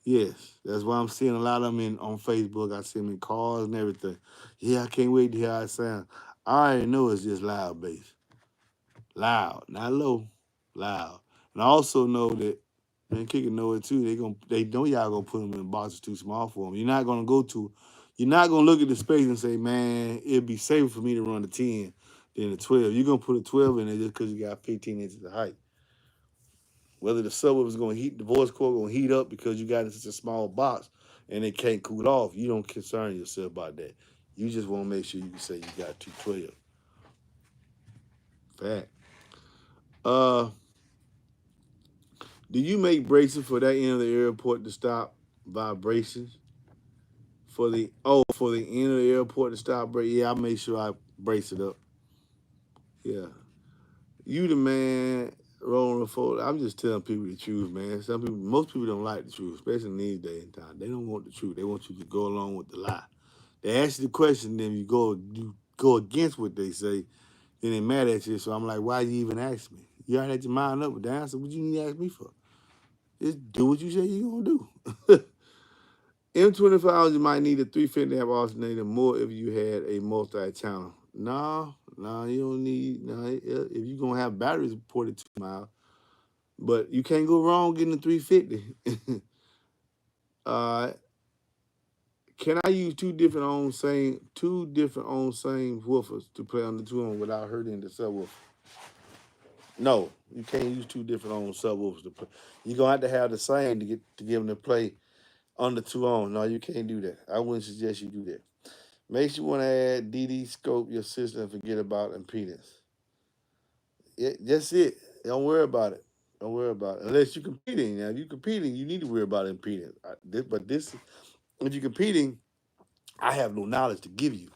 Yes. That's why I'm seeing a lot of them on Facebook. I see them in cars and everything. Yeah, I can't wait to hear how it sounds. I already know it's just loud bass. Loud, not low, loud. And I also know that man, Kicker know it too. They know y'all gonna put them in boxes too small for them. You're not gonna look at the space and say, man, it'd be safer for me to run the 10 than the 12. You're gonna put a 12 in there just because you got 15 inches of height. Whether the subwoofer is gonna heat, the voice cord gonna heat up because you got in such a small box and it can't cool off. You don't concern yourself about that. You just want to make sure you can say you got 212. Fact. Uh, do you make braces for that end of the airport to stop vibrations? For the end of the airport to stop break. Yeah, I make sure I brace it up. Yeah. You the man rolling the fold. I'm just telling people the truth, man. Most people don't like the truth, especially in these days and time. They don't want the truth. They want you to go along with the lie. They ask you the question, then you go against what they say, then they mad at you. So I'm like, why you even ask me? You already had your mind up with the answer. What you need to ask me for? Just do what you say you're gonna do. M25, you might need a 350 amp alternator more if you had a multi-channel. No, you don't need. No, if you're gonna have batteries ported 2 miles, but you can't go wrong getting a 350. uh, can I use two different on same woofers to play on the 2 ohm without hurting the subwoofer? No, you can't use two different on subwoofers to play. You're gonna have to have the same to give them to play on the 2 ohm. No, you can't do that. I wouldn't suggest you do that. Makes you want to add DD scope your system and forget about impedance. That's it. Don't worry about it. Don't worry about it. Unless you're competing. Now, if you're competing, you need to worry about impedance. If you're competing, I have no knowledge to give you.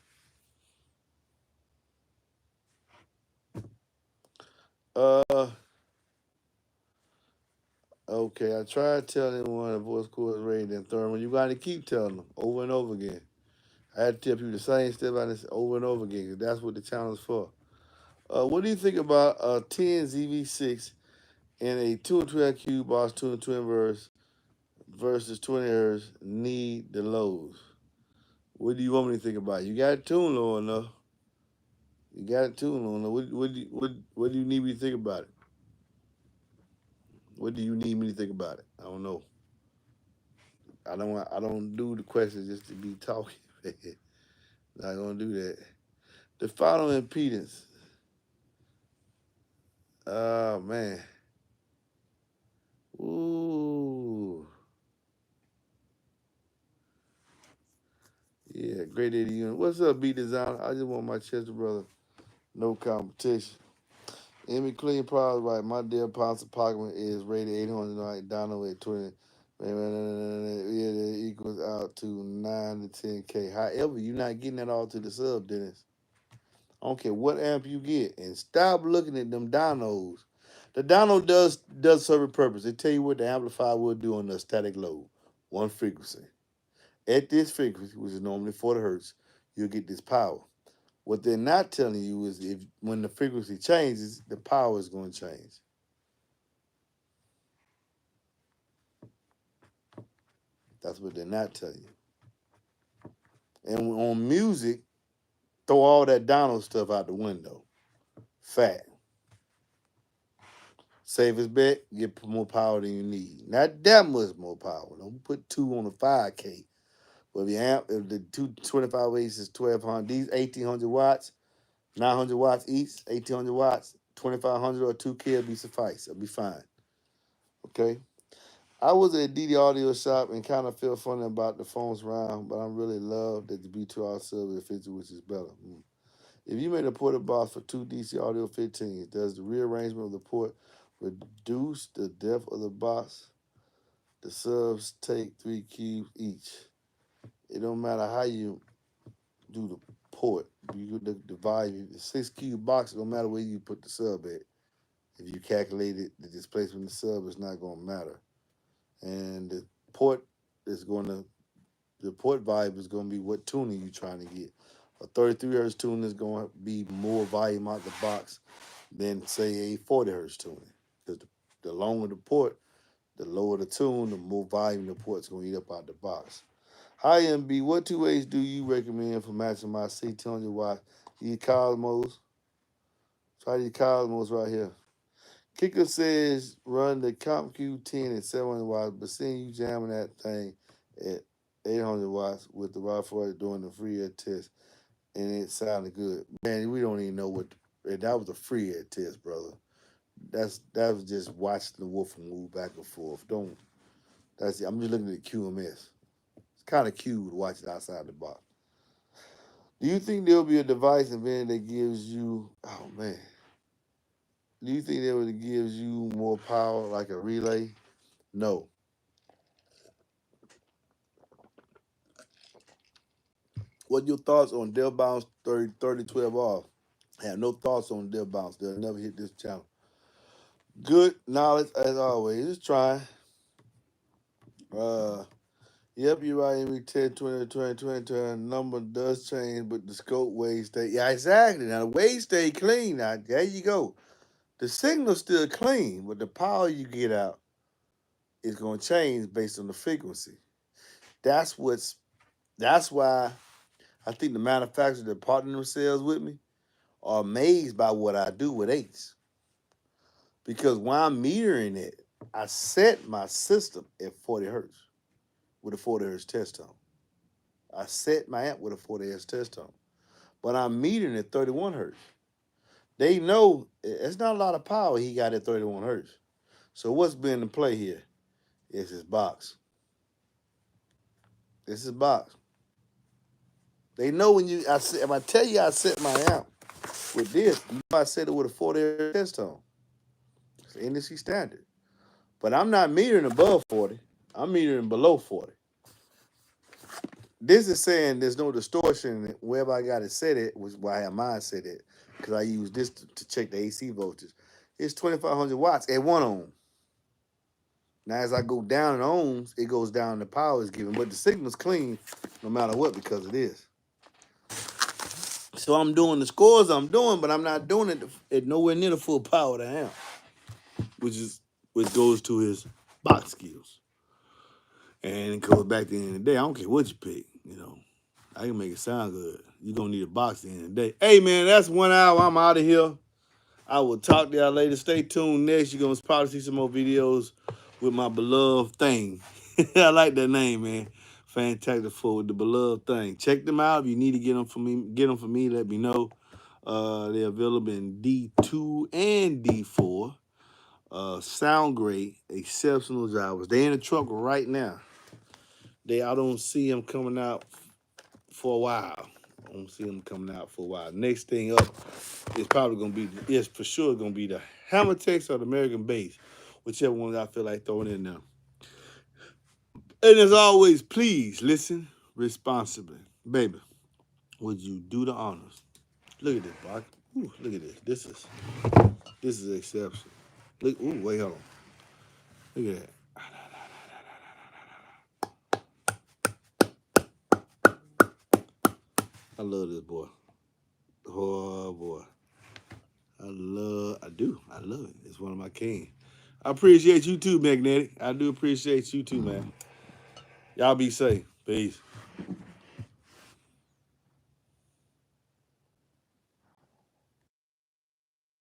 Uh, okay. I tried telling one the voice cord is rated in thermal. You got to keep telling them over and over again. I had to tell people the same stuff over and over again because that's what the channel is for. What do you think about a 10 ZV6 and a 212Q box 2 and 2 inverse versus 20 hertz need the lows? What do you want me to think about? You got it tuned low enough. You got it tuned low enough. What do you need me to think about it? What do you need me to think about it? I don't know. I don't do the questions just to be talking. Not gonna do that. The final impedance. Oh man. Ooh. Yeah, great 80 unit. What's up, B Designer? I just want my Chester brother. No competition. Emmy Clean Prize, right? My dear Ponce Pockman is rated 800, right? Dono at 20. Yeah, that equals out to 9 to 10K. However, you're not getting that all to the sub, Dennis. I don't care what amp you get. And stop looking at them dynos. The dyno does serve a purpose. They tell you what the amplifier will do on the static load. One frequency. At this frequency, which is normally 40 hertz, you'll get this power. What they're not telling you is if when the frequency changes, the power is going to change. That's what they're not telling you. And on music, throw all that Donald stuff out the window. Fact. Safest bet, get more power than you need. Not that much more power. Don't put 2 on a 5K. But if the 225 watts is 1200, these 1800 watts, 900 watts each, 1800 watts, 2500 or 2K will be suffice. It'll be fine. Okay? I was at DD Audio Shop and kind of feel funny about the phones around, but I really love that the B2R sub is 50, which is better. If you made a ported box for two DC Audio 15s, does the rearrangement of the port reduce the depth of the box? The subs take 3 cubes each. It don't matter how you do the port. You the volume, the 6 cube box, it don't matter where you put the sub at. If you calculate it, the displacement of the sub is not going to matter. And the port is going to the port volume is going to be what tuning you're trying to get. A 33 hertz tuning is going to be more volume out the box than, say, a 40 hertz tuning. Because the longer the port, the lower the tune, the more volume the port's going to eat up out the box. Hi, MB. What 2 ways do you recommend for matching my C200 watt E Cosmos Try these Cosmos right here. Kicker says run the Comp Q10 at 700 watts, but seeing you jamming that thing at 800 watts with the rod for it doing the free air test, and it sounded good. Man, we don't even know what that was a free air test, brother. That was just watching the woofer move back and forth. Don't that's it. I'm just looking at the QMS. It's kind of cute to watch it outside the box. Do you think there'll be a device invented that gives you? Oh man, do you think that gives you more power like a relay? No. What your thoughts on Dell Bounce 3012 off? I have no thoughts on Dell Bounce. They'll never hit this channel. Good knowledge as always. Just trying. Yep, you're right. Every 10, 20, 20, 20, 20, number does change, but the scope weight stay. Yeah, exactly. Now the weight stay clean. Now there you go. The signal's still clean, but the power you get out is gonna change based on the frequency. That's why I think the manufacturers that partner themselves with me are amazed by what I do with Ace. Because while I'm metering it, I set my system at 40 hertz with a 40 hertz test tone. I set my amp with a 40 hertz test tone. But I'm metering at 31 hertz. They know it's not a lot of power he got at 31 hertz. So what's been in play here is his box. This is box. They know when if I tell you I set my amp with this, you know I set it with a 40 hertz test tone. It's industry standard. But I'm not metering above 40. I'm metering below 40. This is saying there's no distortion wherever I got it set at, which is why I have mine set at, because I use this to check the AC voltage. It's 2,500 watts at 1 ohm. Now, as I go down in ohms, it goes down, the power is given, but the signal's clean no matter what because of this. So I'm doing the scores I'm doing, but I'm not doing it at nowhere near the full power of the amp, which goes to his box skills. And it goes back to the end of the day. I don't care what you pick, I can make it sound good. You're going to need a box at the end of the day. Hey, man, that's 1 hour. I'm out of here. I will talk to y'all later. Stay tuned next. You're going to probably see some more videos with my beloved thing. I like that name, man. Fantastic Four, the beloved thing. Check them out. If you need to get them for me, let me know. They're available in D2 and D4. Sound great. Exceptional drivers. They're in the truck right now. I don't see them coming out for a while. I don't see them coming out for a while. Next thing up is probably going to be, it's for sure going to be the Hammer Tex or the American Bass, whichever one I feel like throwing in there. And as always, please listen responsibly. Baby, would you do the honors? Look at this, Bach. Ooh, look at this. This is exceptional. Look, ooh, wait, hold on. Look at that. I love this boy. Oh boy. I love it. It's one of my kings. I appreciate you too, Magnetic. I do appreciate you too, man. Y'all be safe. Peace.